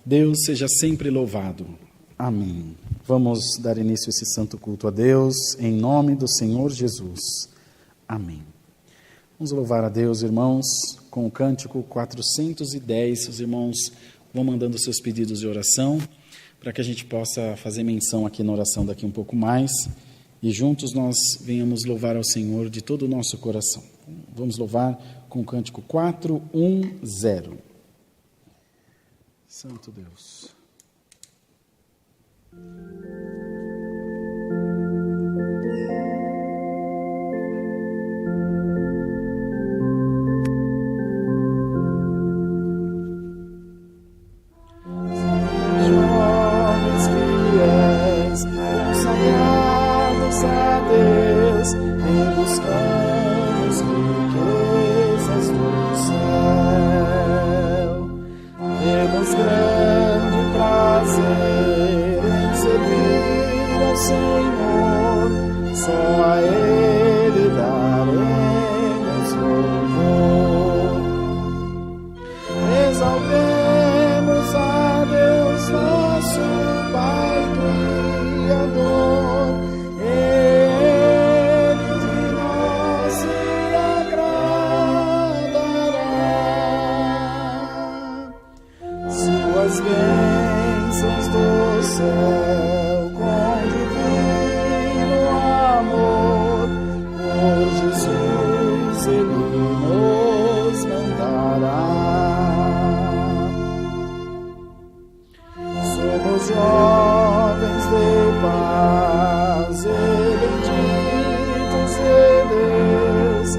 Deus seja sempre louvado. Amém. Vamos dar início a esse santo culto a Deus, em nome do Senhor Jesus. Amém. Vamos louvar a Deus, irmãos, com o cântico 410. Os irmãos vão mandando seus pedidos de oração, para que a gente possa fazer menção aqui na oração daqui um pouco mais, e juntos nós venhamos louvar ao Senhor de todo o nosso coração. Vamos louvar com o cântico 410. Santo Deus. Jovens fiéis, consagrados a Deus, e buscamos riquezas do céu. Temos grande prazer em servir ao Senhor, só a Ele daremos louvor. Exaltemos a Deus, nosso Pai Criador, Ele de nós se agradará. Suas Suas bênçãos do céu com divino amor, por Jesus Ele nos mandará. Somos jovens de paz e benditos de Deus,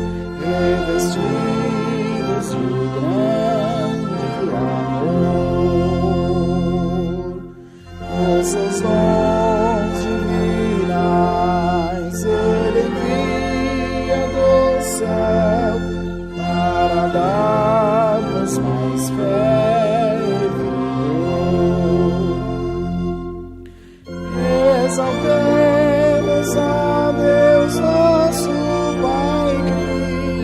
revestidos de grande amor. Nossos dons divinais Ele envia do céu para dar-nos mais fé e vigor. Exaltemos a Deus, nosso Pai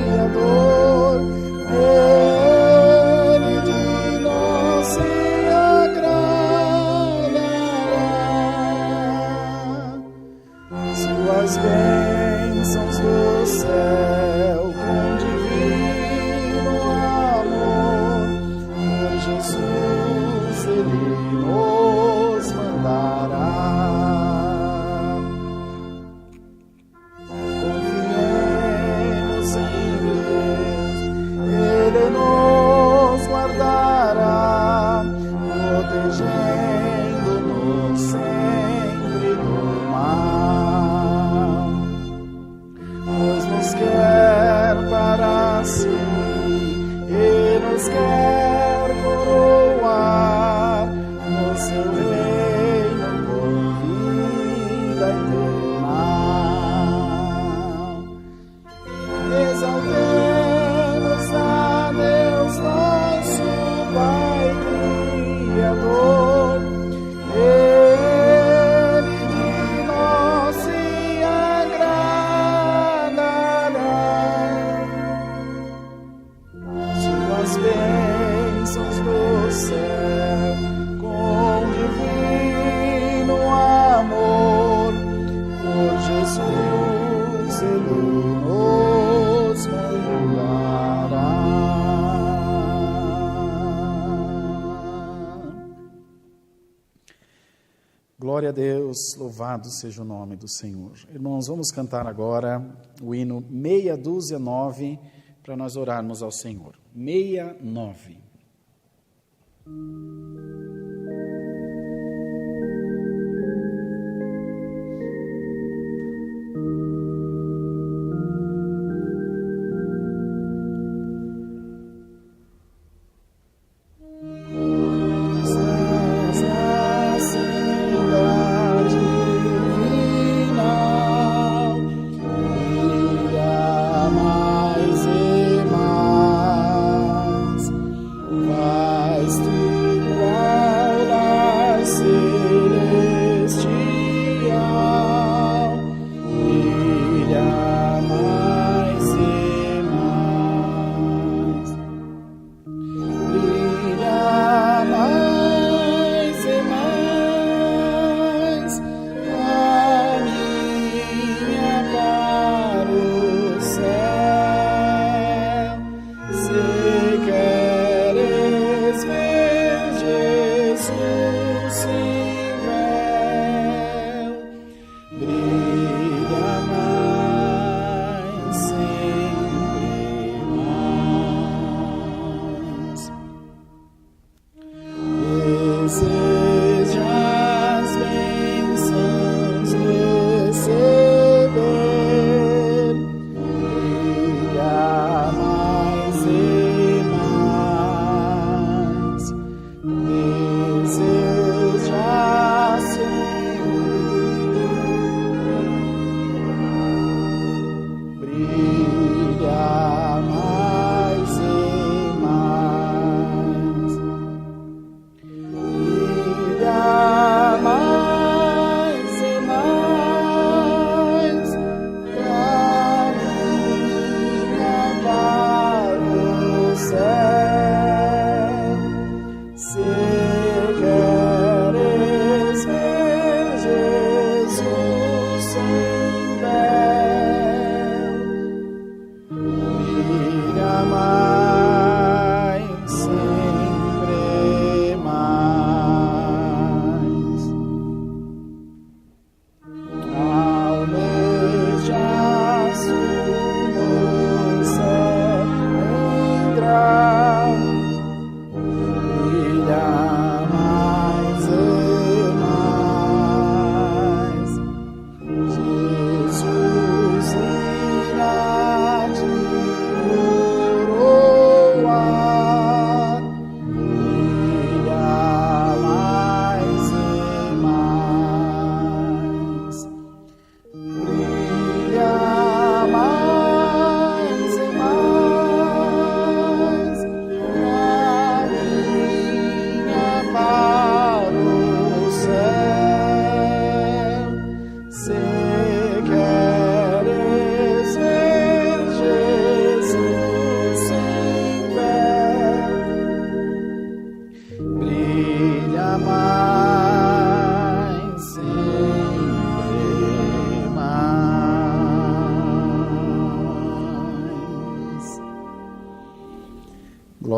Criador. Ele de nós se agradará. Suas bênçãos do céu com divino amor, por Jesus Ele nos mandará. Confiemos em Deus, Ele nos guardará, protegendo-nos sempre do mal. Pois nos quer para si e nos quer coroar no seu reino por vida eterna. Exaltemos a Deus, nosso Pai Criador. Ele de nós se agradará. Suas bênçãos do céu com divino amor, por Jesus Ele nos mandará. Glória a Deus, louvado seja o nome do Senhor. Irmãos, vamos cantar agora o hino 629 para nós orarmos ao Senhor. 69. Estás na cidade divina, brilha mais e mais, faz-te igual a celestial, brilha mais e mais. Brilha mais e mais, caminha para o céu. Se queres ver Jesus sem véu, brilha mais, sempre mais. Deseja as bênçãos receber, brilha mais e mais. Deseja sempre, brilha mais e mais.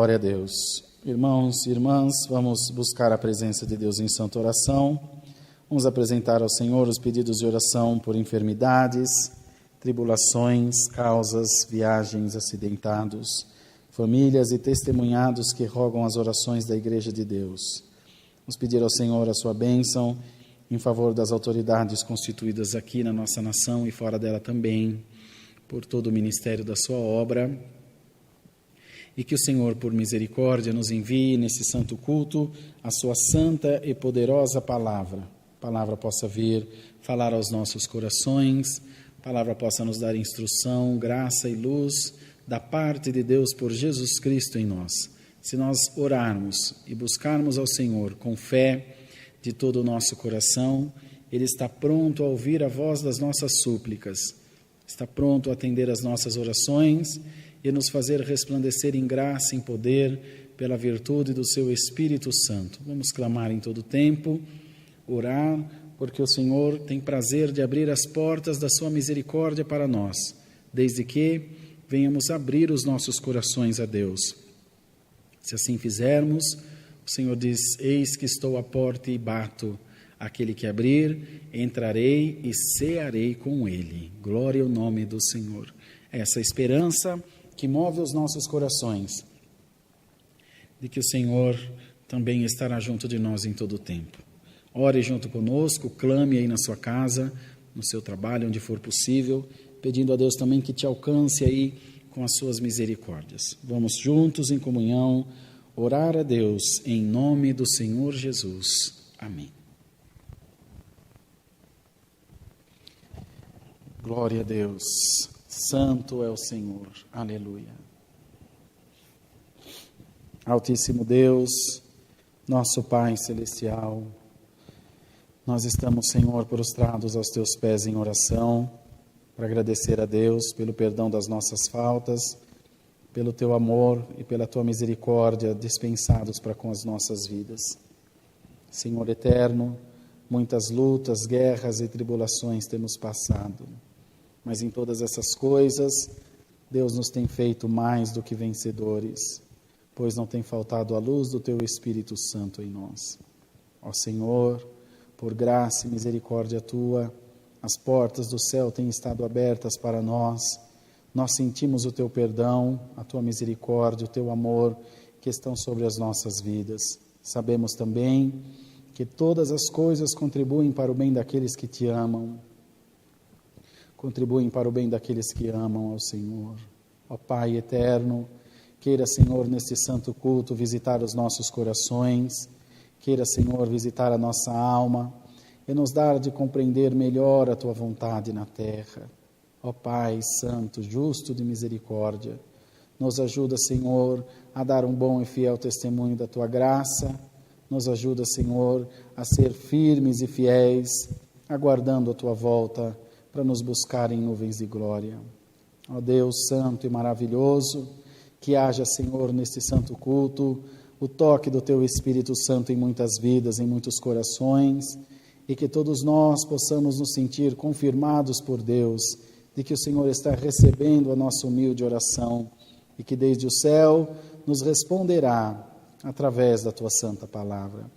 Glória a Deus. Irmãos e irmãs, vamos buscar a presença de Deus em santa oração. Vamos apresentar ao Senhor os pedidos de oração por enfermidades, tribulações, causas, viagens, acidentados, famílias e testemunhados que rogam as orações da Igreja de Deus. Vamos pedir ao Senhor a sua bênção em favor das autoridades constituídas aqui na nossa nação e fora dela também, por todo o ministério da sua obra, e que o Senhor, por misericórdia, nos envie nesse santo culto a sua santa e poderosa palavra. A palavra possa vir falar aos nossos corações, a palavra possa nos dar instrução, graça e luz da parte de Deus por Jesus Cristo em nós. Se nós orarmos e buscarmos ao Senhor com fé de todo o nosso coração, Ele está pronto a ouvir a voz das nossas súplicas, está pronto a atender às nossas orações e nos fazer resplandecer em graça e em poder pela virtude do seu Espírito Santo. Vamos clamar em todo tempo, orar, porque o Senhor tem prazer de abrir as portas da sua misericórdia para nós, desde que venhamos abrir os nossos corações a Deus. Se assim fizermos, o Senhor diz: eis que estou à porta e bato. Aquele que abrir, entrarei e cearei com ele. Glória ao nome do Senhor. Essa esperança que move os nossos corações, de que o Senhor também estará junto de nós em todo o tempo. Ore junto conosco, clame aí na sua casa, no seu trabalho, onde for possível, pedindo a Deus também que te alcance aí com as suas misericórdias. Vamos juntos em comunhão orar a Deus em nome do Senhor Jesus. Amém. Glória a Deus. Santo é o Senhor. Aleluia. Altíssimo Deus, nosso Pai Celestial, nós estamos, Senhor, prostrados aos Teus pés em oração, para agradecer a Deus pelo perdão das nossas faltas, pelo Teu amor e pela Tua misericórdia dispensados para com as nossas vidas. Senhor eterno, muitas lutas, guerras e tribulações temos passado, mas em todas essas coisas, Deus nos tem feito mais do que vencedores, pois não tem faltado a luz do Teu Espírito Santo em nós. Ó Senhor, por graça e misericórdia Tua, as portas do céu têm estado abertas para nós. Nós sentimos o Teu perdão, a Tua misericórdia, o Teu amor que estão sobre as nossas vidas. Sabemos também que todas as coisas contribuem para o bem daqueles que Te amam, contribuem para o bem daqueles que amam ao Senhor. Ó Pai eterno, queira, Senhor, neste santo culto visitar os nossos corações, queira, Senhor, visitar a nossa alma e nos dar de compreender melhor a Tua vontade na terra. Ó Pai santo, justo de misericórdia, nos ajuda, Senhor, a dar um bom e fiel testemunho da Tua graça, nos ajuda, Senhor, a ser firmes e fiéis, aguardando a Tua volta para nos buscar em nuvens de glória. Ó Deus santo e maravilhoso, que haja, Senhor, neste santo culto, o toque do Teu Espírito Santo em muitas vidas, em muitos corações, e que todos nós possamos nos sentir confirmados por Deus, de que o Senhor está recebendo a nossa humilde oração, e que desde o céu nos responderá através da Tua santa palavra.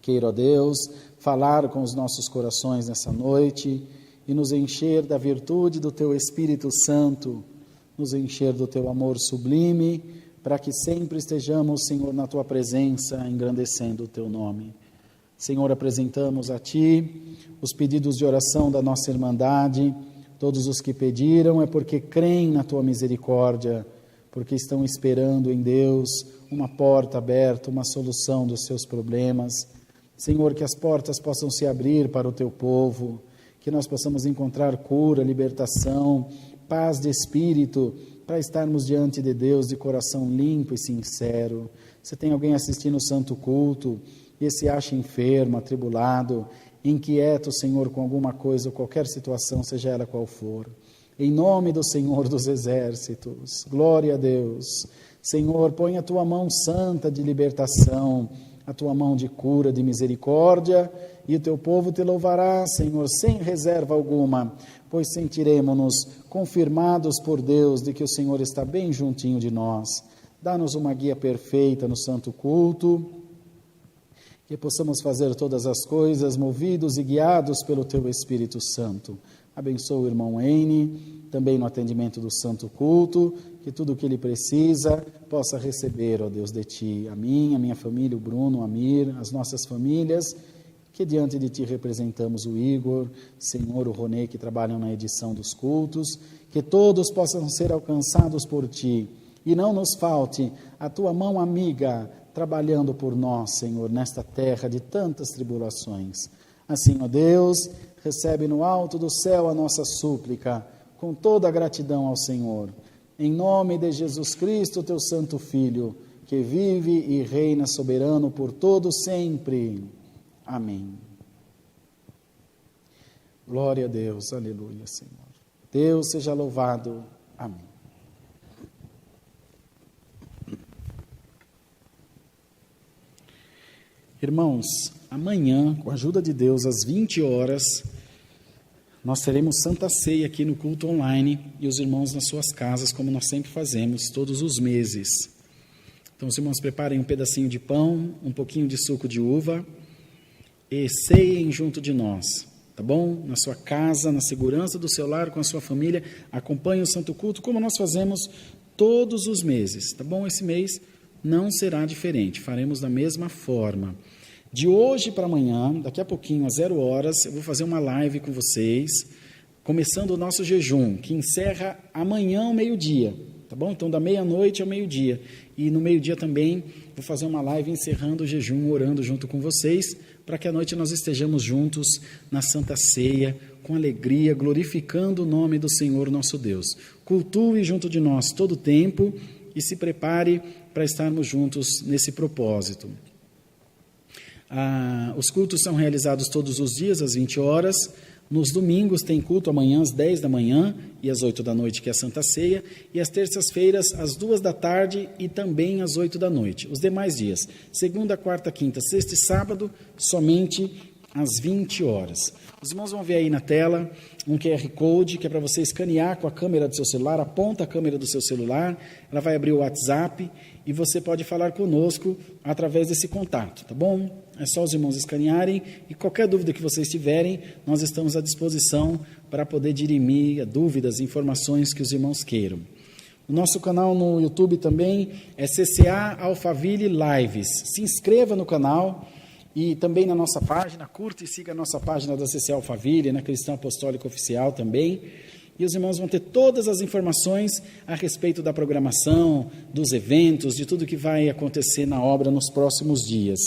Queira, ó Deus, falar com os nossos corações nessa noite e nos encher da virtude do Teu Espírito Santo, nos encher do Teu amor sublime, para que sempre estejamos, Senhor, na Tua presença, engrandecendo o Teu nome. Senhor, apresentamos a Ti os pedidos de oração da nossa irmandade. Todos os que pediram é porque creem na Tua misericórdia, porque estão esperando em Deus uma porta aberta, uma solução dos seus problemas. Senhor, que as portas possam se abrir para o Teu povo, que nós possamos encontrar cura, libertação, paz de espírito, para estarmos diante de Deus de coração limpo e sincero. Se tem alguém assistindo o santo culto e se acha enfermo, atribulado, inquieto, Senhor, com alguma coisa ou qualquer situação, seja ela qual for, em nome do Senhor dos Exércitos, glória a Deus. Senhor, põe a Tua mão santa de libertação, a Tua mão de cura, de misericórdia, e o Teu povo Te louvará, Senhor, sem reserva alguma, pois sentiremos-nos confirmados por Deus de que o Senhor está bem juntinho de nós. Dá-nos uma guia perfeita no santo culto, que possamos fazer todas as coisas movidos e guiados pelo Teu Espírito Santo. Abençoa o irmão Heine, também no atendimento do santo culto, que tudo o que ele precisa possa receber, ó Deus, de Ti. A minha família, o Bruno, o Amir, as nossas famílias, que diante de Ti representamos o Igor, Senhor, o Ronê, que trabalham na edição dos cultos, que todos possam ser alcançados por Ti. E não nos falte a Tua mão amiga trabalhando por nós, Senhor, nesta terra de tantas tribulações. Assim, ó Deus, recebe no alto do céu a nossa súplica, com toda a gratidão ao Senhor. Em nome de Jesus Cristo, Teu Santo Filho, que vive e reina soberano por todo sempre. Amém. Glória a Deus, aleluia, Senhor. Deus seja louvado. Amém. Irmãos, amanhã, com a ajuda de Deus, às 20 horas, nós teremos Santa Ceia aqui no culto online e os irmãos nas suas casas, como nós sempre fazemos, todos os meses. Então, os irmãos preparem um pedacinho de pão, um pouquinho de suco de uva e ceiem junto de nós, tá bom? Na sua casa, na segurança do seu lar, com a sua família, acompanhe o Santo Culto, como nós fazemos todos os meses, tá bom? Esse mês não será diferente, faremos da mesma forma. De hoje para amanhã, daqui a pouquinho, às 0 horas, eu vou fazer uma live com vocês, começando o nosso jejum, que encerra amanhã ao meio-dia, tá bom? Então, da meia-noite ao meio-dia. E no meio-dia também, vou fazer uma live encerrando o jejum, orando junto com vocês, para que à noite nós estejamos juntos na Santa Ceia, com alegria, glorificando o nome do Senhor nosso Deus. Cultue junto de nós todo o tempo e se prepare para estarmos juntos nesse propósito. Os cultos são realizados todos os dias, às 20 horas. Nos domingos tem culto amanhã às 10 da manhã e às 8 da noite, que é a Santa Ceia. E às terças-feiras, às 2 da tarde e também às 8 da noite. Os demais dias, segunda, quarta, quinta, sexta e sábado, somente às 20 horas. Os irmãos vão ver aí na tela um QR Code, que é para você escanear com a câmera do seu celular, aponta a câmera do seu celular, ela vai abrir o WhatsApp e você pode falar conosco através desse contato, tá bom? É só os irmãos escanearem e qualquer dúvida que vocês tiverem, nós estamos à disposição para poder dirimir dúvidas, informações que os irmãos queiram. O nosso canal no YouTube também é CCA Alphaville Lives. Se inscreva no canal e também na nossa página, curta e siga a nossa página da CCA Alphaville, na Cristã Apostólica Oficial também. E os irmãos vão ter todas as informações a respeito da programação, dos eventos, de tudo que vai acontecer na obra nos próximos dias.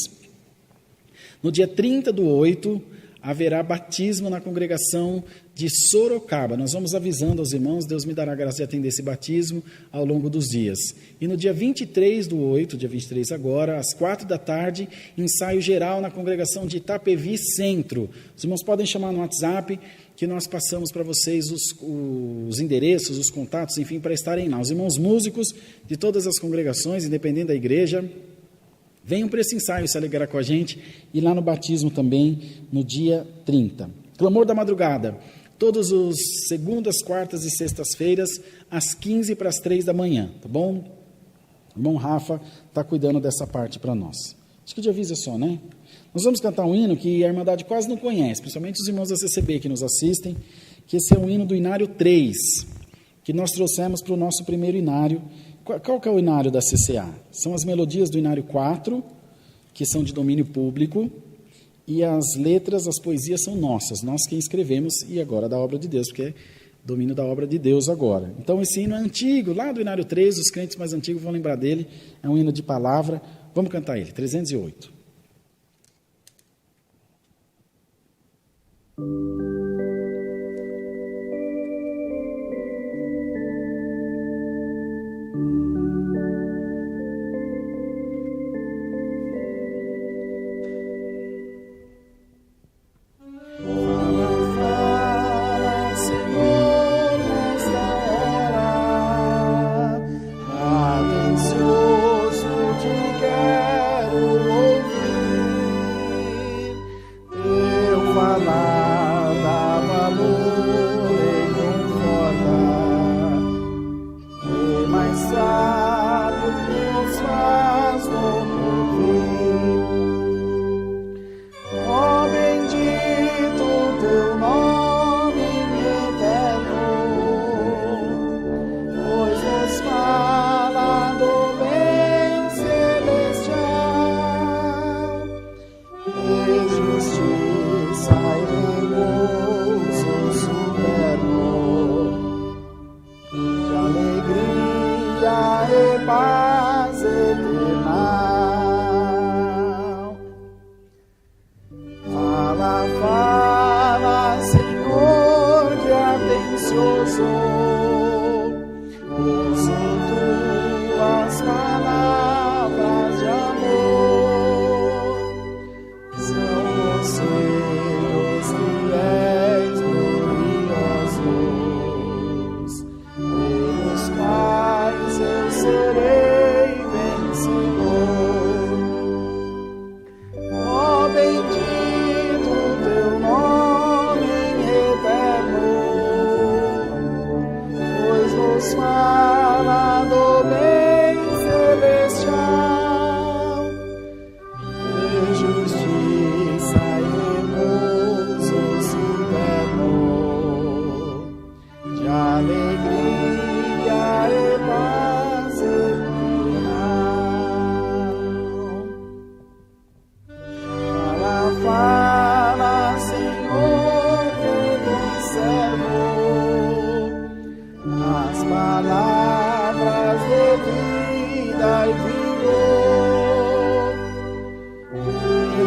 No dia 30/8, haverá batismo na congregação de Sorocaba. Nós vamos avisando aos irmãos, Deus me dará graça de atender esse batismo ao longo dos dias. E no dia 23/8, dia 23 agora, às 4 da tarde, ensaio geral na congregação de Itapevi Centro. Os irmãos podem chamar no WhatsApp, que nós passamos para vocês os endereços, os contatos, enfim, para estarem lá. Os irmãos músicos de todas as congregações, independente da igreja, venham para esse ensaio se alegrar com a gente e lá no batismo também, no dia 30. Clamor da madrugada, todos os segundas, quartas e sextas-feiras, às 15 para as 3 da manhã, tá bom? O irmão Rafa está cuidando dessa parte para nós. Acho que de aviso é só, né? Nós vamos cantar um hino que a Irmandade quase não conhece, principalmente os irmãos da CCB que nos assistem, que esse é um hino do Inário 3, que nós trouxemos para o nosso primeiro inário. Qual que é o inário da CCA? São as melodias do inário 4, que são de domínio público, e as letras, as poesias são nossas, nós quem escrevemos, e agora da obra de Deus, porque é domínio da obra de Deus agora. Então esse hino é antigo, lá do inário 3, os crentes mais antigos vão lembrar dele, é um hino de palavra. Vamos cantar ele, 308. Falar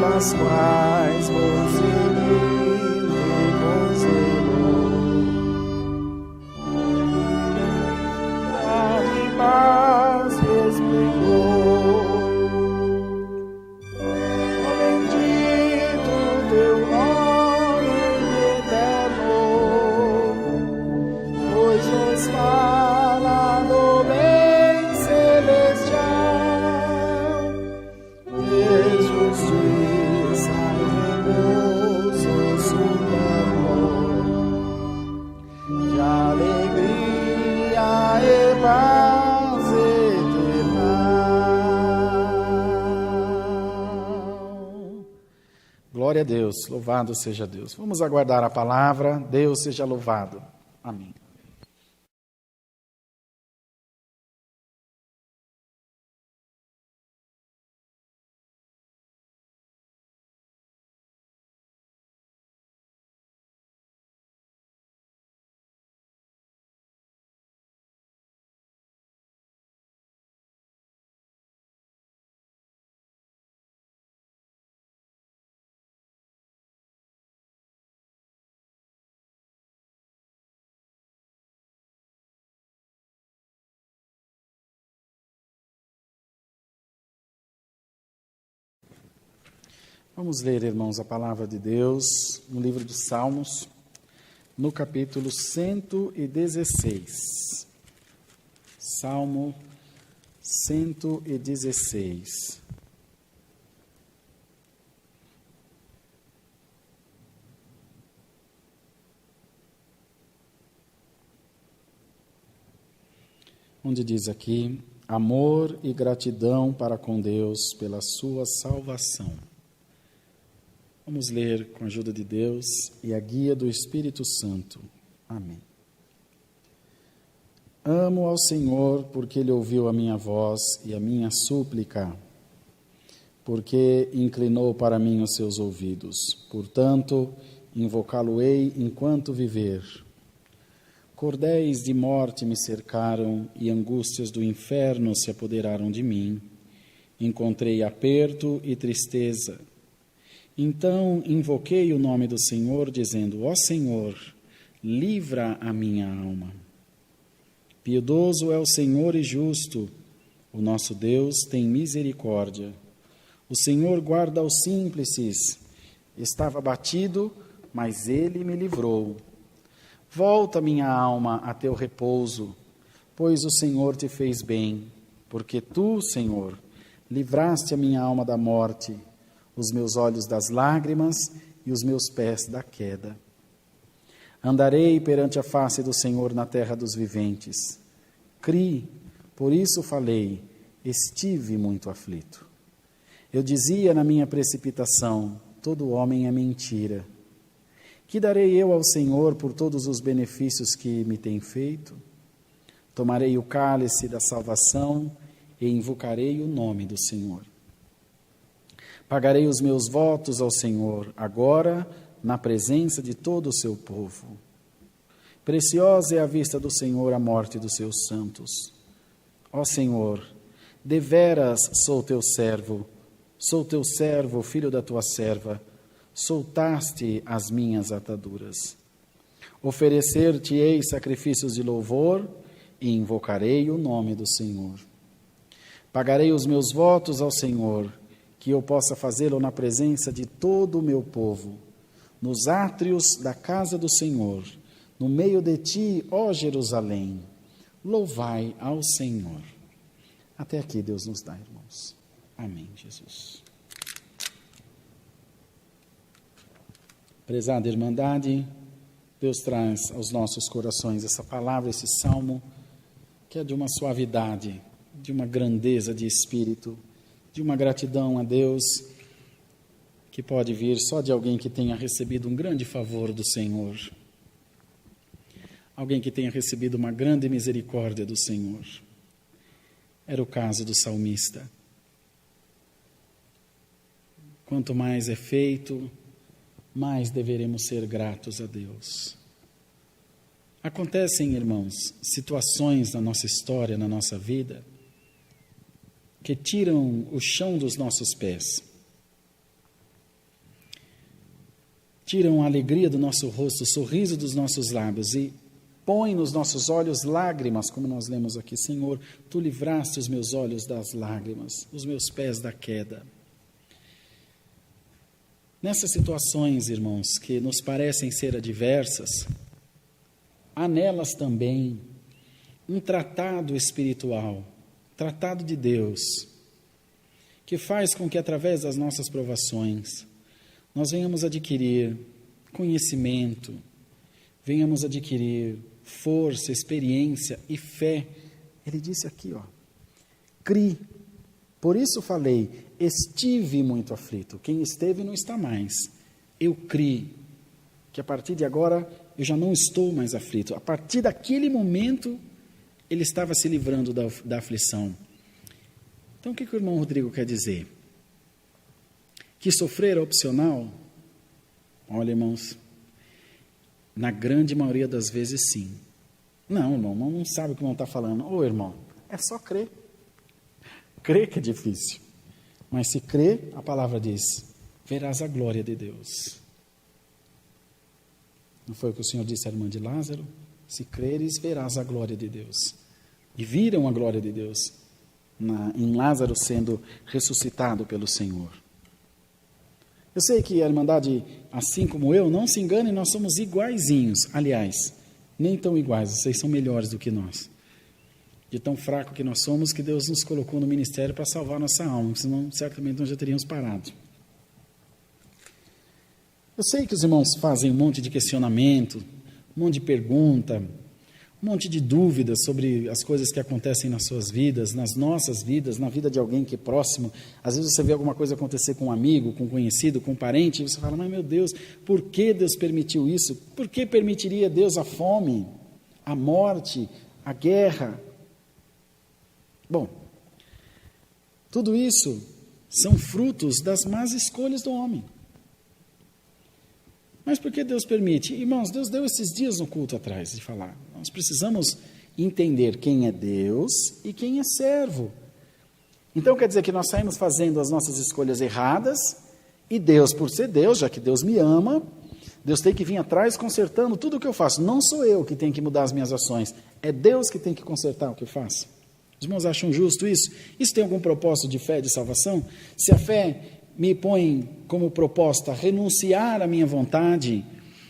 pelas quais vou seguir com zelo. Dá-me paz, explicou. Oh, bendito teu nome eterno, pois nos fala do bem celestial, de justiça e repouso supremo, de alegria e paz eterna. Glória a Deus, louvado seja Deus. Vamos aguardar a palavra, Deus seja louvado. Amém. Vamos ler, irmãos, a palavra de Deus no livro de Salmos, no capítulo 116. Salmo 116. Onde diz aqui: amor e gratidão para com Deus pela sua salvação. Vamos ler com a ajuda de Deus e a guia do Espírito Santo. Amém. Amo ao Senhor porque Ele ouviu a minha voz e a minha súplica, porque inclinou para mim os seus ouvidos. Portanto, invocá-lo-ei enquanto viver. Cordéis de morte me cercaram e angústias do inferno se apoderaram de mim. Encontrei aperto e tristeza. Então invoquei o nome do Senhor, dizendo: ó Senhor, livra a minha alma. Piedoso é o Senhor e justo, o nosso Deus tem misericórdia. O Senhor guarda os simples. Estava abatido, mas Ele me livrou. Volta, minha alma, a teu repouso, pois o Senhor te fez bem, porque tu, Senhor, livraste a minha alma da morte, os meus olhos das lágrimas e os meus pés da queda. Andarei perante a face do Senhor na terra dos viventes. Criei, por isso falei, estive muito aflito. Eu dizia na minha precipitação: todo homem é mentira. Que darei eu ao Senhor por todos os benefícios que me tem feito? Tomarei o cálice da salvação e invocarei o nome do Senhor. Pagarei os meus votos ao Senhor, agora, na presença de todo o seu povo. Preciosa é à vista do Senhor a morte dos seus santos. Ó Senhor, deveras sou teu servo, filho da tua serva, soltaste as minhas ataduras. Oferecer-te-ei sacrifícios de louvor e invocarei o nome do Senhor. Pagarei os meus votos ao Senhor, que eu possa fazê-lo na presença de todo o meu povo, nos átrios da casa do Senhor, no meio de ti, ó Jerusalém. Louvai ao Senhor. Até aqui Deus nos dá, irmãos. Amém, Jesus. Prezada Irmandade, Deus traz aos nossos corações essa palavra, esse salmo, que é de uma suavidade, de uma grandeza de espírito, de uma gratidão a Deus, que pode vir só de alguém que tenha recebido um grande favor do Senhor, alguém que tenha recebido uma grande misericórdia do Senhor. Era o caso do salmista. Quanto mais é feito, mais deveremos ser gratos a Deus. Acontecem, irmãos, situações na nossa história, na nossa vida, que tiram o chão dos nossos pés. tiram a alegria do nosso rosto, o sorriso dos nossos lábios e põem nos nossos olhos lágrimas, como nós lemos aqui. Senhor, Tu livraste os meus olhos das lágrimas, os meus pés da queda. Nessas situações, irmãos, que nos parecem ser adversas, há nelas também um tratado espiritual, tratado de Deus, que faz com que através das nossas provações nós venhamos adquirir conhecimento, venhamos adquirir força, experiência e fé. Ele disse aqui, cri, por isso falei, estive muito aflito. Quem esteve não está mais. Eu cri que a partir de agora eu já não estou mais aflito. A partir daquele momento ele estava se livrando da aflição. Então o que o irmão Rodrigo quer dizer? Que sofrer é opcional? Olha, irmãos, na grande maioria das vezes sim. Não, irmão, não sabe o que o irmão está falando. Ô, irmão, é só crer. Crer que é difícil. Mas se crer, a palavra diz, verás a glória de Deus. Não foi o que o Senhor disse à irmã de Lázaro? Se creres, verás a glória de Deus. E viram a glória de Deus em Lázaro sendo ressuscitado pelo Senhor. Eu sei que a Irmandade, assim como eu, não se engane, nós somos iguaizinhos. Aliás, nem tão iguais, vocês são melhores do que nós. De tão fraco que nós somos, que Deus nos colocou no ministério para salvar nossa alma, senão certamente nós já teríamos parado. Eu sei que os irmãos fazem um monte de questionamento, um monte de pergunta, um monte de dúvidas sobre as coisas que acontecem nas suas vidas, nas nossas vidas, na vida de alguém que é próximo. Às vezes você vê alguma coisa acontecer com um amigo, com um conhecido, com um parente, e você fala, mas meu Deus, por que Deus permitiu isso? Por que permitiria Deus a fome, a morte, a guerra? Bom, tudo isso são frutos das más escolhas do homem. Mas por que Deus permite? Irmãos, Deus deu esses dias no culto atrás de falar. Nós precisamos entender quem é Deus e quem é servo. Então quer dizer que nós saímos fazendo as nossas escolhas erradas e Deus, por ser Deus, já que Deus me ama, Deus tem que vir atrás consertando tudo o que eu faço. Não sou eu que tenho que mudar as minhas ações, é Deus que tem que consertar o que eu faço. Os irmãos acham justo isso? Isso tem algum propósito de fé, de salvação? Se a fé me põe como proposta renunciar à minha vontade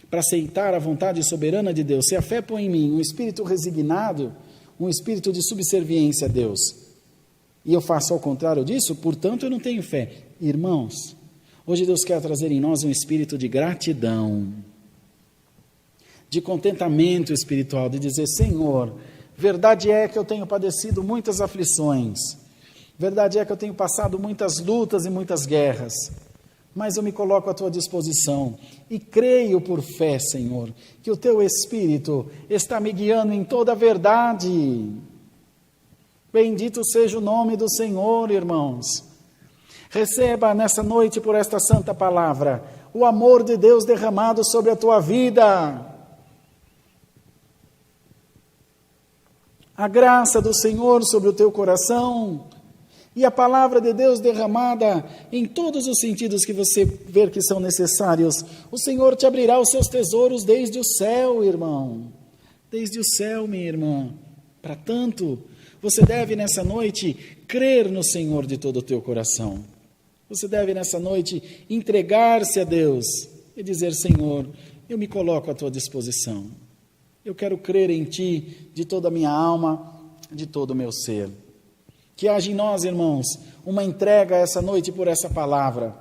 para aceitar a vontade soberana de Deus, se a fé põe em mim um espírito resignado, um espírito de subserviência a Deus, e eu faço ao contrário disso, portanto eu não tenho fé. Irmãos, hoje Deus quer trazer em nós um espírito de gratidão, de contentamento espiritual, de dizer, Senhor, verdade é que eu tenho padecido muitas aflições, verdade é que eu tenho passado muitas lutas e muitas guerras, mas eu me coloco à tua disposição e creio por fé, Senhor, que o teu Espírito está me guiando em toda a verdade. Bendito seja o nome do Senhor, irmãos. Receba nessa noite por esta santa palavra o amor de Deus derramado sobre a tua vida. A graça do Senhor sobre o teu coração e a palavra de Deus derramada em todos os sentidos que você ver que são necessários. O Senhor te abrirá os seus tesouros desde o céu, irmão. Desde o céu, minha irmã. Para tanto, você deve nessa noite crer no Senhor de todo o teu coração. Você deve nessa noite entregar-se a Deus e dizer, Senhor, eu me coloco à tua disposição. Eu quero crer em Ti de toda a minha alma, de todo o meu ser. Que haja em nós, irmãos, uma entrega essa noite por essa palavra.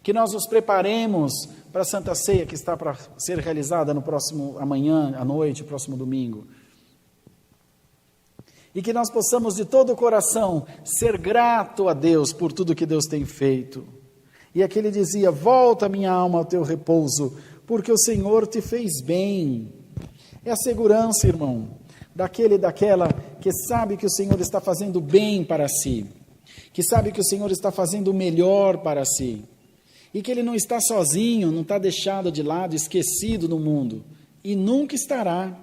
Que nós nos preparemos para a Santa Ceia que está para ser realizada amanhã à noite, próximo domingo. E que nós possamos de todo o coração ser grato a Deus por tudo que Deus tem feito. E aqui ele dizia, volta minha alma ao teu repouso, porque o Senhor te fez bem. É a segurança, irmão, daquele e daquela que sabe que o Senhor está fazendo bem para si, que sabe que o Senhor está fazendo o melhor para si, e que ele não está sozinho, não está deixado de lado, esquecido no mundo, e nunca estará,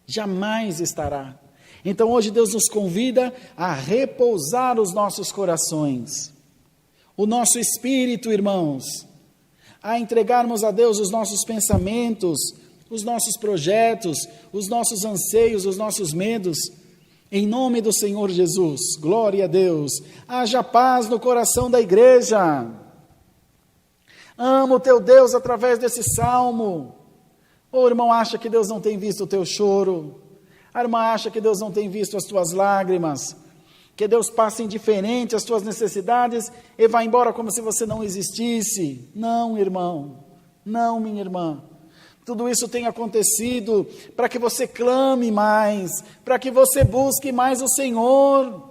jamais estará. Então hoje Deus nos convida a repousar os nossos corações, o nosso espírito, irmãos, a entregarmos a Deus os nossos pensamentos, os nossos projetos, os nossos anseios, os nossos medos, em nome do Senhor Jesus. Glória a Deus. Haja paz no coração da igreja. Ama o teu Deus através desse salmo. O irmão acha que Deus não tem visto o teu choro. A irmã acha que Deus não tem visto as tuas lágrimas. Que Deus passa indiferente às tuas necessidades e vai embora como se você não existisse. Não, irmão. Não, minha irmã. Tudo isso tem acontecido para que você clame mais, para que você busque mais o Senhor.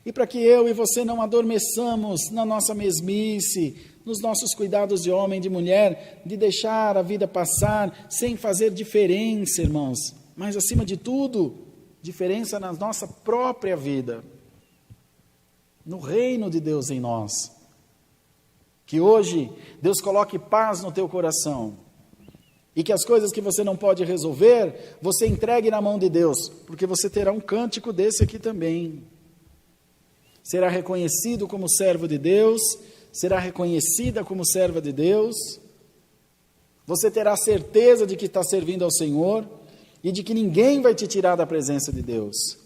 E para que eu e você não adormeçamos na nossa mesmice, nos nossos cuidados de homem e de mulher, de deixar a vida passar sem fazer diferença, irmãos. Mas acima de tudo, diferença na nossa própria vida, no reino de Deus em nós. Que hoje Deus coloque paz no teu coração e que as coisas que você não pode resolver, você entregue na mão de Deus, porque você terá um cântico desse aqui também. Será reconhecido como servo de Deus, será reconhecida como serva de Deus, você terá certeza de que está servindo ao Senhor e de que ninguém vai te tirar da presença de Deus.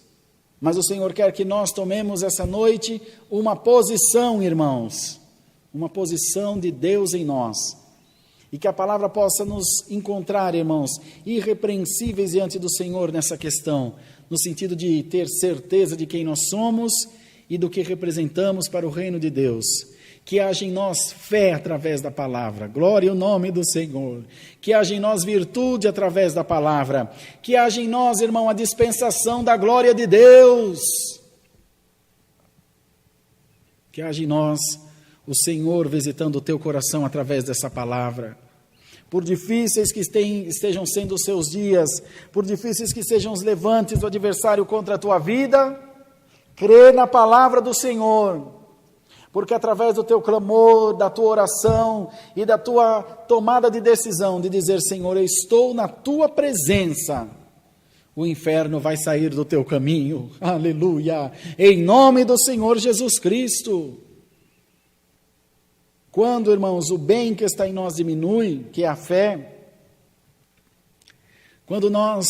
Mas o Senhor quer que nós tomemos essa noite uma posição, irmãos, uma posição de Deus em nós, e que a palavra possa nos encontrar, irmãos, irrepreensíveis diante do Senhor nessa questão, no sentido de ter certeza de quem nós somos e do que representamos para o reino de Deus. Que haja em nós fé através da palavra, glória ao nome do Senhor. Que haja em nós virtude através da palavra. Que haja em nós, irmão, a dispensação da glória de Deus. Que haja em nós o Senhor visitando o teu coração através dessa palavra. Por difíceis que estejam sendo os seus dias, por difíceis que sejam os levantes do adversário contra a tua vida, crê na palavra do Senhor. Porque através do teu clamor, da tua oração e da tua tomada de decisão de dizer, Senhor, eu estou na tua presença, o inferno vai sair do teu caminho. Aleluia! Em nome do Senhor Jesus Cristo. Quando, irmãos, o bem que está em nós diminui, que é a fé, quando nós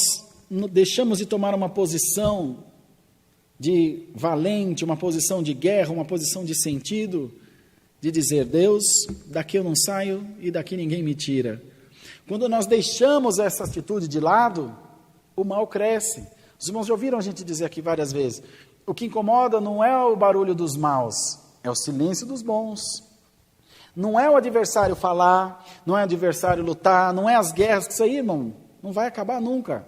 deixamos de tomar uma posição de valente, uma posição de guerra, uma posição de sentido, de dizer, Deus, daqui eu não saio e daqui ninguém me tira. Quando nós deixamos essa atitude de lado, o mal cresce. Os irmãos já ouviram a gente dizer aqui várias vezes, o que incomoda não é o barulho dos maus, é o silêncio dos bons. Não é o adversário falar, não é o adversário lutar, não é as guerras, que isso aí, irmão, não vai acabar nunca.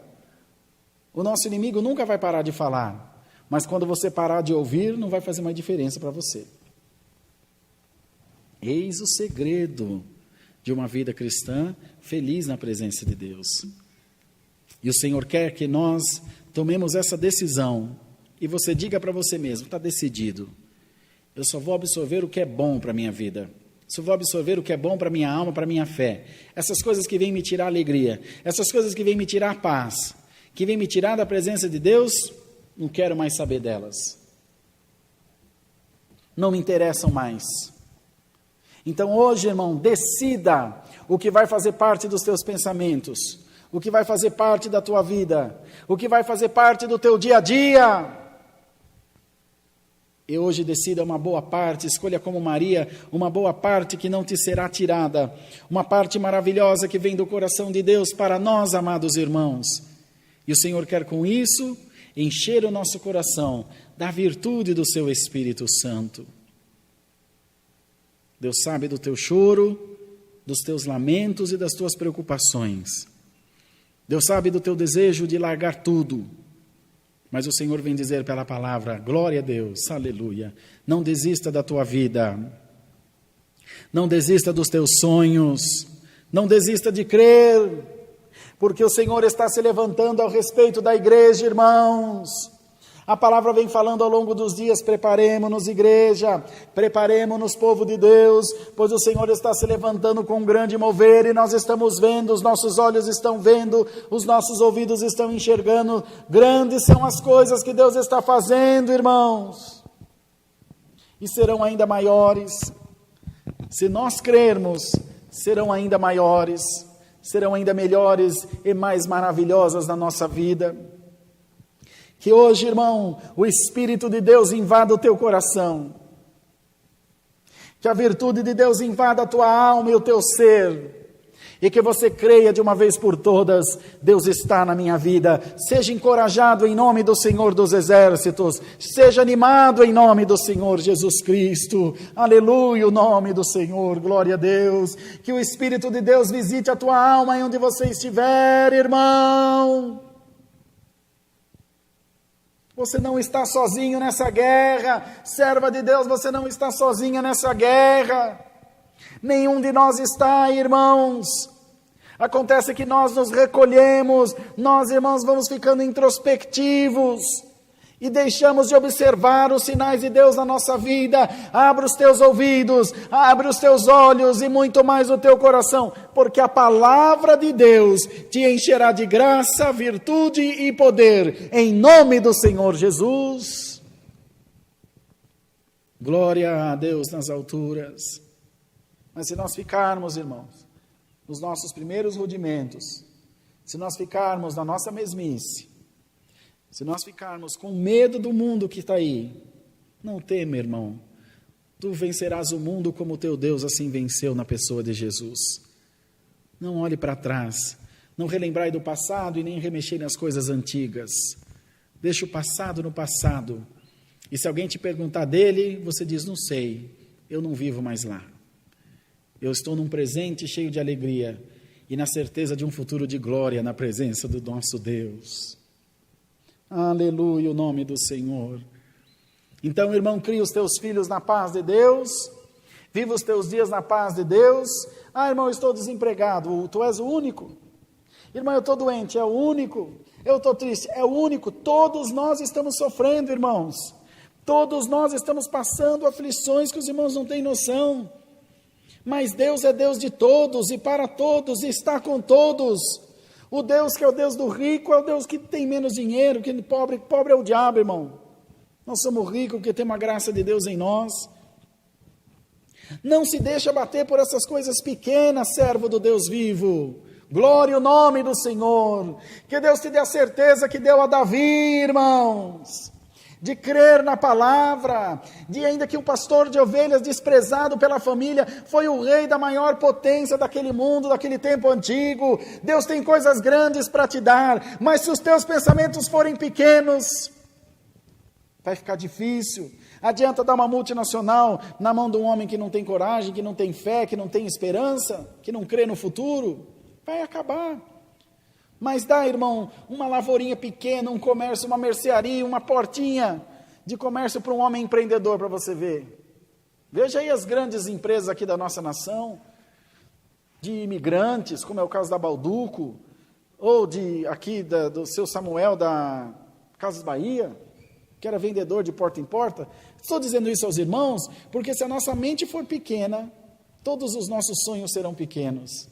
O nosso inimigo nunca vai parar de falar. Mas quando você parar de ouvir, não vai fazer mais diferença para você. Eis o segredo de uma vida cristã feliz na presença de Deus. E o Senhor quer que nós tomemos essa decisão. E você diga para você mesmo, está decidido. Eu só vou absorver o que é bom para a minha vida. Só vou absorver o que é bom para a minha alma, para a minha fé. Essas coisas que vêm me tirar alegria. Essas coisas que vêm me tirar paz. Que vêm me tirar da presença de Deus, não quero mais saber delas. Não me interessam mais. Então hoje, irmão, decida o que vai fazer parte dos teus pensamentos, o que vai fazer parte da tua vida, o que vai fazer parte do teu dia a dia. E hoje decida uma boa parte, escolha como Maria, uma boa parte que não te será tirada, uma parte maravilhosa que vem do coração de Deus para nós, amados irmãos. E o Senhor quer com isso encher o nosso coração da virtude do seu Espírito Santo. Deus sabe do teu choro, dos teus lamentos e das tuas preocupações. Deus sabe do teu desejo de largar tudo. Mas o Senhor vem dizer pela palavra, glória a Deus, aleluia. Não desista da tua vida. Não desista dos teus sonhos. Não desista de crer. Porque o Senhor está se levantando ao respeito da igreja, irmãos. A palavra vem falando ao longo dos dias, preparemo-nos, igreja, preparemo-nos, povo de Deus, pois o Senhor está se levantando com um grande mover e nós estamos vendo, os nossos olhos estão vendo, os nossos ouvidos estão enxergando. Grandes são as coisas que Deus está fazendo, irmãos. e serão ainda maiores. Se nós crermos, serão ainda maiores, serão ainda melhores e mais maravilhosas na nossa vida. Que hoje, irmão, o Espírito de Deus invada o teu coração. Que a virtude de Deus invada a tua alma e o teu ser. E que você creia de uma vez por todas, Deus está na minha vida. Seja encorajado em nome do Senhor dos Exércitos. Seja animado em nome do Senhor Jesus Cristo. Aleluia, o nome do Senhor, glória a Deus. Que o Espírito de Deus visite a tua alma em onde você estiver, irmão. Você não está sozinho nessa guerra. Serva de Deus, você não está sozinha nessa guerra. Nenhum de nós está, irmãos. Acontece que nós nos recolhemos, nós, irmãos, vamos ficando introspectivos e deixamos de observar os sinais de Deus na nossa vida. Abra os teus ouvidos, abre os teus olhos e muito mais o teu coração, porque a palavra de Deus te encherá de graça, virtude e poder, em nome do Senhor Jesus. Glória a Deus nas alturas. Mas se nós ficarmos, irmãos, nos nossos primeiros rudimentos, se nós ficarmos na nossa mesmice, se nós ficarmos com medo do mundo que está aí, não tema, irmão, tu vencerás o mundo como teu Deus assim venceu na pessoa de Jesus. Não olhe para trás, não relembrai do passado e nem remexei nas coisas antigas. Deixa o passado no passado. E se alguém te perguntar dele, você diz, não sei, eu não vivo mais lá. Eu estou num presente cheio de alegria e na certeza de um futuro de glória na presença do nosso Deus. Aleluia, o nome do Senhor. Então, irmão, cria os teus filhos na paz de Deus, viva os teus dias na paz de Deus. Ah, irmão, eu estou desempregado, tu és o único. Irmão, eu estou doente, é o único. Eu estou triste, é o único. Todos nós estamos sofrendo, irmãos. Todos nós estamos passando aflições que os irmãos não têm noção. Mas Deus é Deus de todos e para todos e está com todos. O Deus que é o Deus do rico é o Deus que tem menos dinheiro, que pobre é o diabo, irmão. Nós somos ricos porque temos a graça de Deus em nós. Não se deixe abater por essas coisas pequenas, servo do Deus vivo. Glória ao nome do Senhor. Que Deus te dê a certeza que deu a Davi, irmãos, de crer na palavra, de ainda que um pastor de ovelhas desprezado pela família, foi o rei da maior potência daquele mundo, daquele tempo antigo. Deus tem coisas grandes para te dar, mas se os teus pensamentos forem pequenos, vai ficar difícil. Adianta dar uma multinacional na mão de um homem que não tem coragem, que não tem fé, que não tem esperança, que não crê no futuro? Vai acabar. Mas dá, irmão, uma lavourinha pequena, um comércio, uma mercearia, uma portinha de comércio para um homem empreendedor, para você ver. Veja aí as grandes empresas aqui da nossa nação, de imigrantes, como é o caso da Balduco, ou do seu Samuel da Casas Bahia, que era vendedor de porta em porta. Estou dizendo isso aos irmãos, porque se a nossa mente for pequena, todos os nossos sonhos serão pequenos.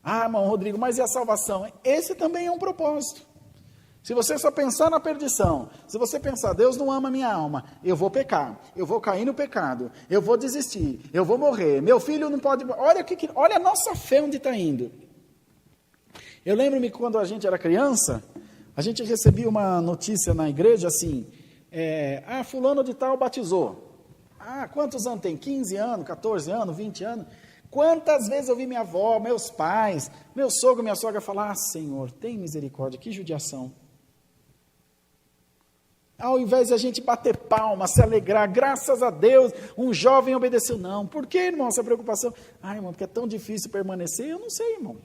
Ah, irmão Rodrigo, mas e a salvação? Esse também é um propósito. Se você só pensar na perdição, se você pensar, Deus não ama minha alma, eu vou pecar, eu vou cair no pecado, eu vou desistir, eu vou morrer, meu filho não pode... Olha a nossa fé onde está indo. Eu lembro-me que quando a gente era criança, a gente recebia uma notícia na igreja assim, fulano de tal batizou. Ah, quantos anos tem? 15 anos, 14 anos, 20 anos... Quantas vezes eu vi minha avó, meus pais, meu sogro, minha sogra falar, Senhor, tem misericórdia, que judiação. Ao invés de a gente bater palma, se alegrar, graças a Deus, um jovem obedeceu. Não, por que, irmão, essa preocupação? Ah, irmão, porque é tão difícil permanecer, eu não sei, irmão.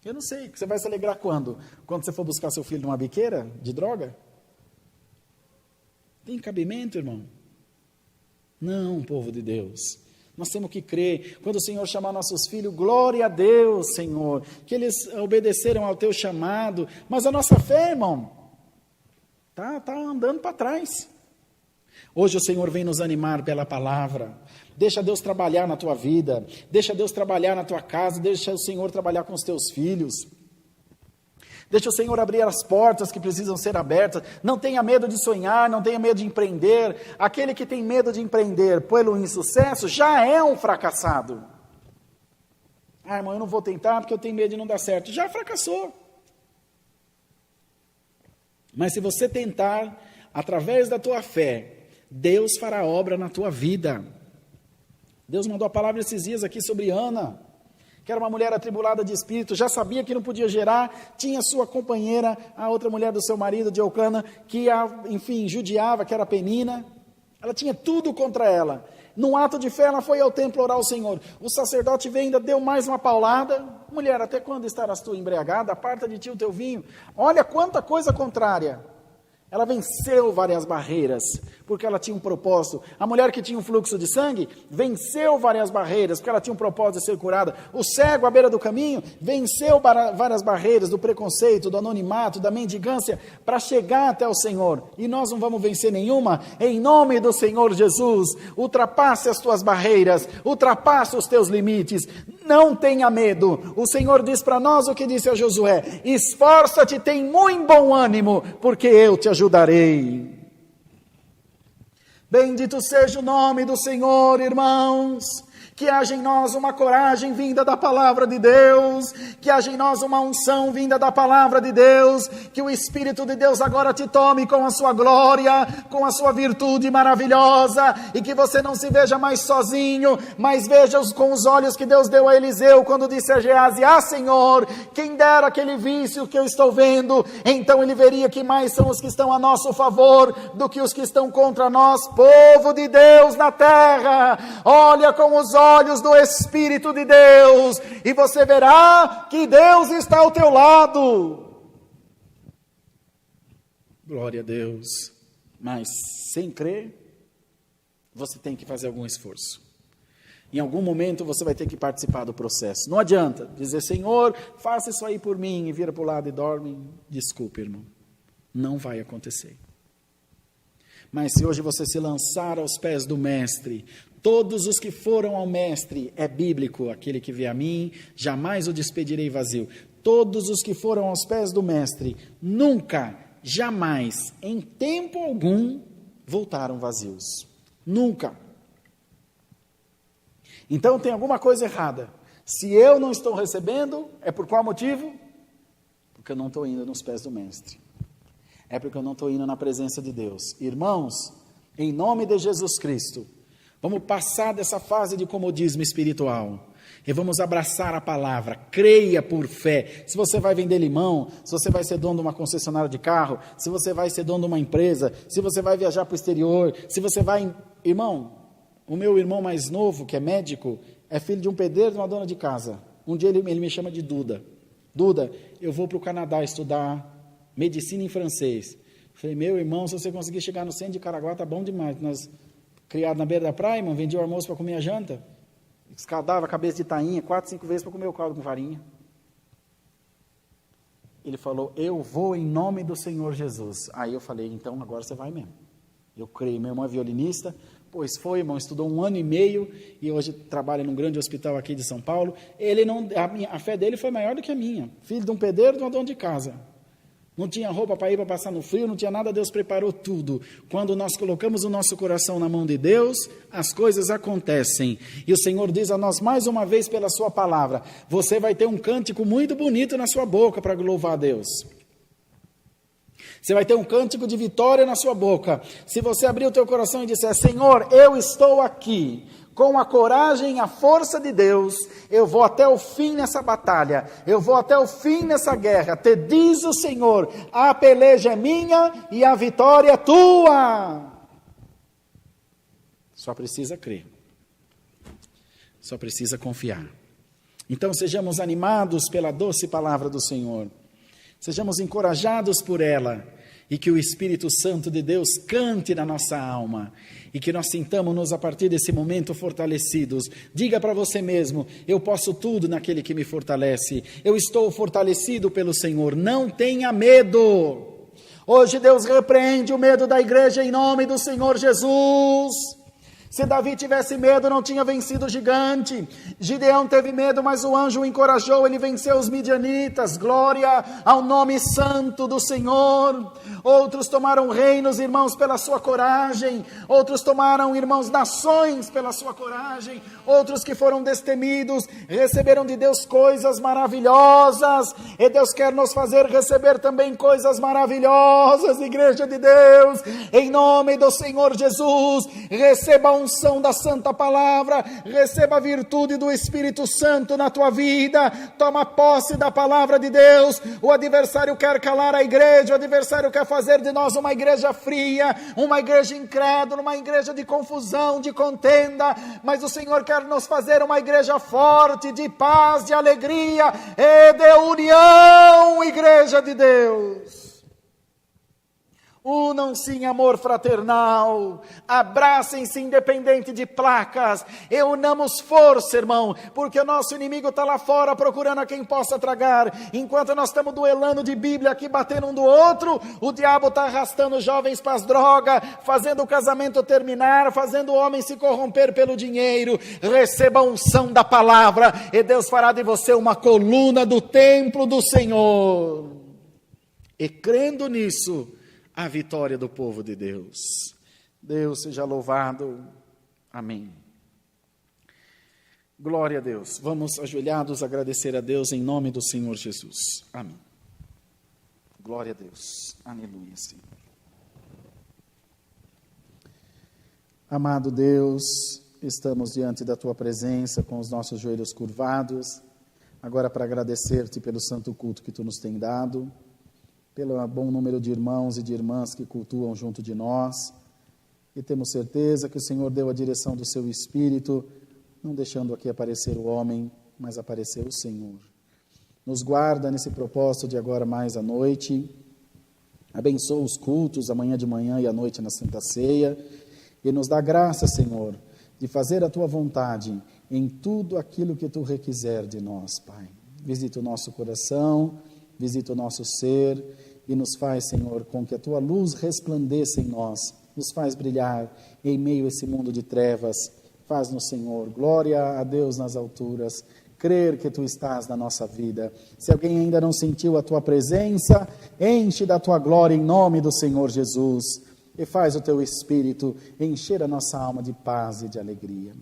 Eu não sei, você vai se alegrar quando? Quando você for buscar seu filho numa biqueira de droga? Tem cabimento, irmão? Não, povo de Deus, nós temos que crer, quando o Senhor chamar nossos filhos, glória a Deus, Senhor, que eles obedeceram ao teu chamado, mas a nossa fé, irmão, tá andando para trás. Hoje o Senhor vem nos animar pela palavra, deixa Deus trabalhar na tua vida, deixa Deus trabalhar na tua casa, deixa o Senhor trabalhar com os teus filhos. Deixa o Senhor abrir as portas que precisam ser abertas. Não tenha medo de sonhar, não tenha medo de empreender. Aquele que tem medo de empreender pelo insucesso já é um fracassado. Ah, irmão, eu não vou tentar porque eu tenho medo de não dar certo. Já fracassou. Mas se você tentar, através da tua fé, Deus fará obra na tua vida. Deus mandou a palavra esses dias aqui sobre Ana, que era uma mulher atribulada de espírito, já sabia que não podia gerar, tinha sua companheira, a outra mulher do seu marido, de Eucana, que judiava, que era Penina. Ela tinha tudo contra ela. Num ato de fé, ela foi ao templo orar ao Senhor. O sacerdote veio e ainda deu mais uma paulada. Mulher, até quando estarás tu embriagada? Aparta de ti o teu vinho. Olha quanta coisa contrária. Ela venceu várias barreiras, porque ela tinha um propósito. A mulher que tinha um fluxo de sangue, venceu várias barreiras, porque ela tinha um propósito de ser curada. O cego à beira do caminho, venceu várias barreiras do preconceito, do anonimato, da mendigância, para chegar até o Senhor. E nós não vamos vencer nenhuma, em nome do Senhor Jesus. Ultrapasse as tuas barreiras, ultrapasse os teus limites. Não tenha medo. O Senhor diz para nós o que disse a Josué: esforça-te, tem muito bom ânimo, porque eu te ajudarei. Bendito seja o nome do Senhor, irmãos. Que haja em nós uma coragem vinda da palavra de Deus, que haja em nós uma unção vinda da palavra de Deus, que o Espírito de Deus agora te tome com a sua glória, com a sua virtude maravilhosa, e que você não se veja mais sozinho, mas veja com os olhos que Deus deu a Eliseu, quando disse a Geazi: ah, Senhor, quem dera aquele vício que eu estou vendo. Então ele veria que mais são os que estão a nosso favor, do que os que estão contra nós. Povo de Deus na terra, olha com os olhos do Espírito de Deus, e você verá que Deus está ao teu lado. Glória a Deus. Mas sem crer, você tem que fazer algum esforço. Em algum momento você vai ter que participar do processo. Não adianta dizer: Senhor, faça isso aí por mim, e vira para o lado e dorme. Desculpe, irmão, não vai acontecer. Mas se hoje você se lançar aos pés do Mestre, todos os que foram ao Mestre, é bíblico: aquele que vê a mim, jamais o despedirei vazio. Todos os que foram aos pés do Mestre, nunca, jamais, em tempo algum, voltaram vazios. Nunca. Então tem alguma coisa errada. Se eu não estou recebendo, é por qual motivo? Porque eu não estou indo nos pés do Mestre. É porque eu não estou indo na presença de Deus. Irmãos, em nome de Jesus Cristo, vamos passar dessa fase de comodismo espiritual e vamos abraçar a palavra. Creia por fé. Se você vai vender limão, se você vai ser dono de uma concessionária de carro, se você vai ser dono de uma empresa, se você vai viajar para o exterior, se você vai... Irmão, o meu irmão mais novo, que é médico, é filho de um pedreiro e de uma dona de casa. Um dia ele me chama de Duda. Duda, eu vou para o Canadá estudar medicina em francês. Falei: meu irmão, se você conseguir chegar no centro de Caraguá, tá bom demais. Nós, criados na beira da praia, irmão, vendia o almoço para comer a janta. Escaldava a cabeça de tainha 4, 5 vezes para comer o caldo com farinha. Ele falou: eu vou em nome do Senhor Jesus. Aí eu falei: então agora você vai mesmo. Eu creio. Meu irmão é violinista, pois foi, irmão, estudou 1 ano e meio e hoje trabalha num grande hospital aqui de São Paulo. A fé dele foi maior do que a minha. Filho de um pedreiro e de uma dona de casa. Não tinha roupa para ir para passar no frio, não tinha nada, Deus preparou tudo. Quando nós colocamos o nosso coração na mão de Deus, as coisas acontecem. E o Senhor diz a nós mais uma vez pela sua palavra: você vai ter um cântico muito bonito na sua boca para louvar a Deus. Você vai ter um cântico de vitória na sua boca. Se você abrir o teu coração e disser: Senhor, eu estou aqui, com a coragem e a força de Deus, eu vou até o fim nessa batalha, eu vou até o fim nessa guerra. Te diz o Senhor: a peleja é minha e a vitória é tua. Só precisa crer, só precisa confiar. Então sejamos animados pela doce palavra do Senhor, sejamos encorajados por ela, e que o Espírito Santo de Deus cante na nossa alma, e que nós sintamos-nos a partir desse momento fortalecidos. Diga para você mesmo: eu posso tudo naquele que me fortalece, eu estou fortalecido pelo Senhor. Não tenha medo. Hoje Deus repreende o medo da igreja em nome do Senhor Jesus. Se Davi tivesse medo, não tinha vencido o gigante. Gideão teve medo, mas o anjo o encorajou, ele venceu os midianitas. Glória ao nome santo do Senhor. Outros tomaram reinos, irmãos, pela sua coragem. Outros tomaram, irmãos, nações pela sua coragem. Outros que foram destemidos, receberam de Deus coisas maravilhosas. E Deus quer nos fazer receber também coisas maravilhosas, igreja de Deus. Em nome do Senhor Jesus, receba a unção da santa palavra, receba a virtude do Espírito Santo na tua vida, toma posse da palavra de Deus. O adversário quer calar a igreja, o adversário quer fazer de nós uma igreja fria, uma igreja incrédula, uma igreja de confusão, de contenda, mas o Senhor quer nos fazer uma igreja forte, de paz, de alegria e de união, igreja de Deus. Unam-se em amor fraternal, abracem-se independente de placas, e unamos força, irmão, porque o nosso inimigo está lá fora procurando a quem possa tragar. Enquanto nós estamos duelando de Bíblia aqui, batendo um do outro, o diabo está arrastando os jovens para as drogas, fazendo o casamento terminar, fazendo o homem se corromper pelo dinheiro. Receba a unção da palavra, e Deus fará de você uma coluna do templo do Senhor. E crendo nisso, a vitória do povo de Deus. Deus seja louvado. Amém. Glória a Deus. Vamos ajoelhados agradecer a Deus em nome do Senhor Jesus. Amém. Glória a Deus. Aleluia, Senhor. Amado Deus, estamos diante da Tua presença com os nossos joelhos curvados, agora para agradecer-te pelo santo culto que Tu nos tem dado, pelo bom número de irmãos e de irmãs que cultuam junto de nós, e temos certeza que o Senhor deu a direção do seu Espírito, não deixando aqui aparecer o homem, mas aparecer o Senhor. Nos guarda nesse propósito de agora mais à noite, abençoa os cultos amanhã de manhã e à noite na Santa Ceia, e nos dá graça, Senhor, de fazer a Tua vontade em tudo aquilo que Tu requiser de nós, Pai. Visita o nosso coração, visita o nosso ser e nos faz, Senhor, com que a Tua luz resplandeça em nós, nos faz brilhar em meio a esse mundo de trevas. Faz-nos, Senhor, glória a Deus nas alturas, crer que Tu estás na nossa vida. Se alguém ainda não sentiu a Tua presença, enche da Tua glória em nome do Senhor Jesus e faz o Teu Espírito encher a nossa alma de paz e de alegria.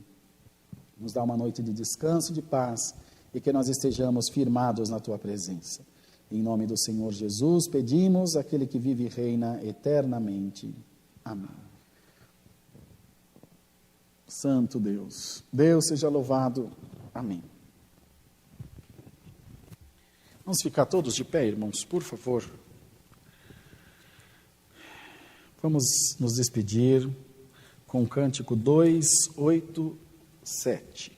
Nos dá uma noite de descanso, de paz e que nós estejamos firmados na Tua presença. Em nome do Senhor Jesus, pedimos aquele que vive e reina eternamente. Amém. Santo Deus, Deus seja louvado. Amém. Vamos ficar todos de pé, irmãos, por favor. Vamos nos despedir com o cântico 287.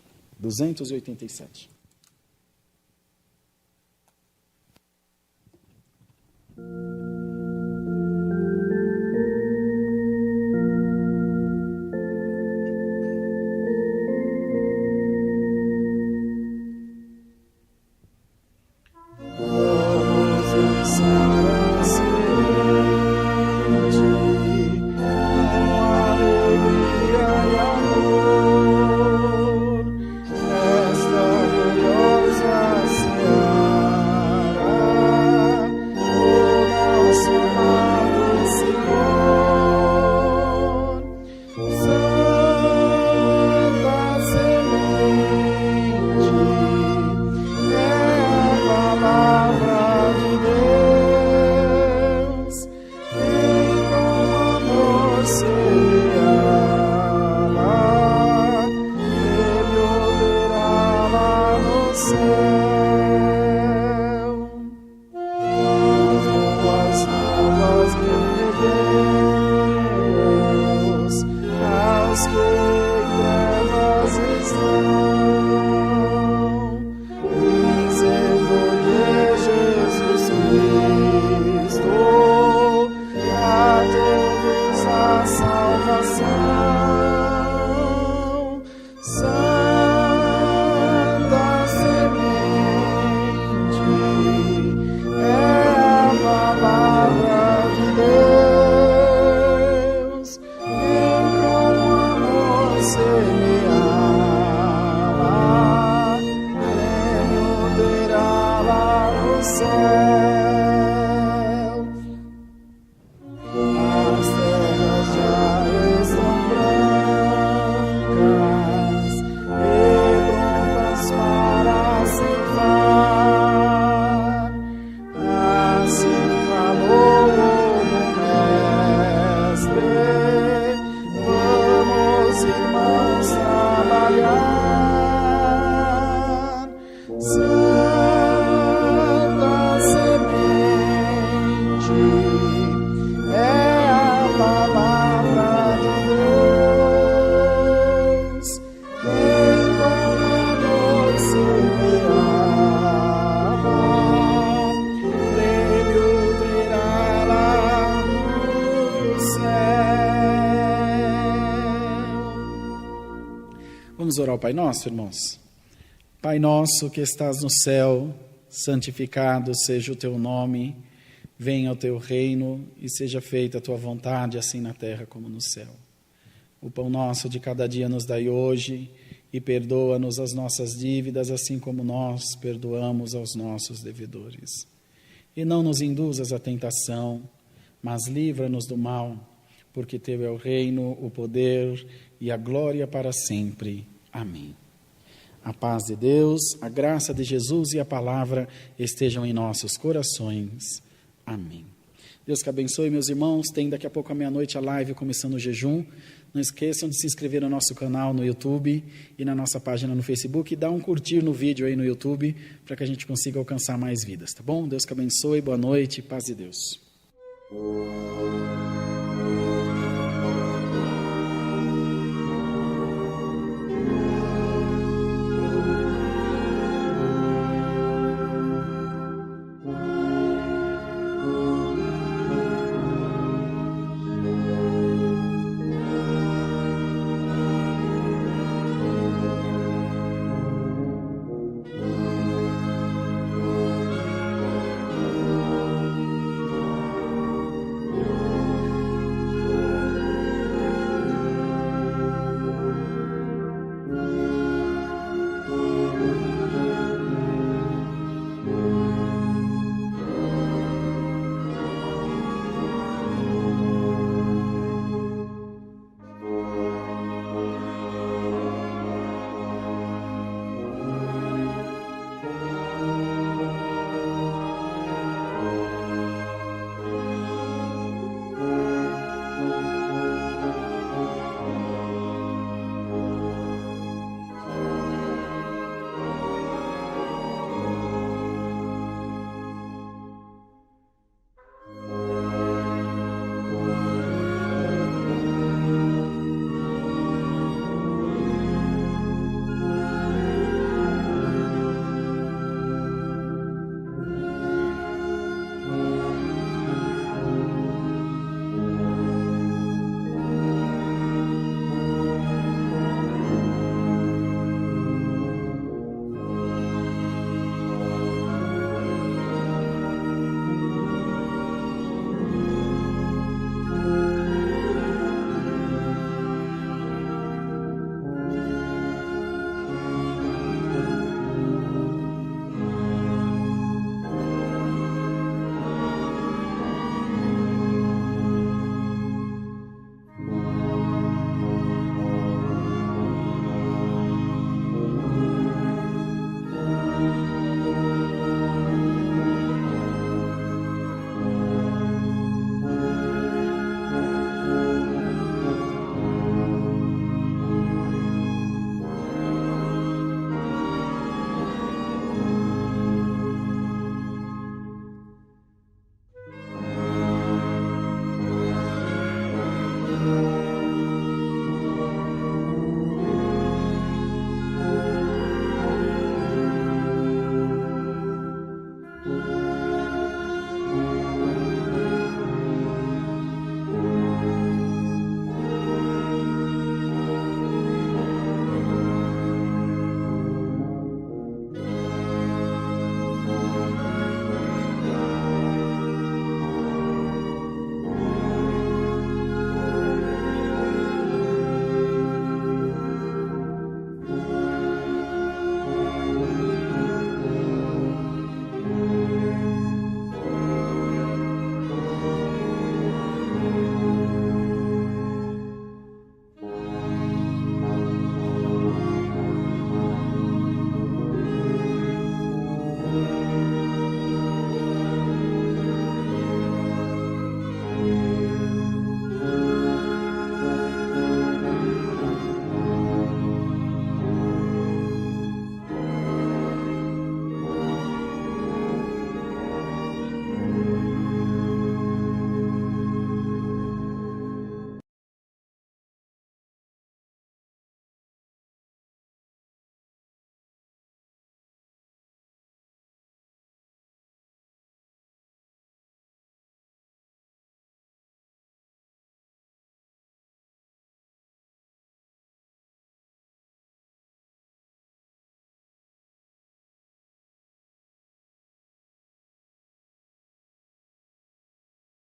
Vamos orar ao Pai Nosso, irmãos? Pai nosso que estás no céu, santificado seja o teu nome, venha o teu reino e seja feita a tua vontade, assim na terra como no céu. O pão nosso de cada dia nos dai hoje e perdoa-nos as nossas dívidas, assim como nós perdoamos aos nossos devedores. E não nos induzas à tentação, mas livra-nos do mal, porque teu é o reino, o poder e a glória para sempre. Amém. A paz de Deus, a graça de Jesus e a palavra estejam em nossos corações. Amém. Deus que abençoe, meus irmãos. Tem daqui a pouco à meia-noite a live começando o jejum. Não esqueçam de se inscrever no nosso canal no YouTube e na nossa página no Facebook. E dar um curtir no vídeo aí no YouTube para que a gente consiga alcançar mais vidas, tá bom? Deus que abençoe, boa noite, paz de Deus.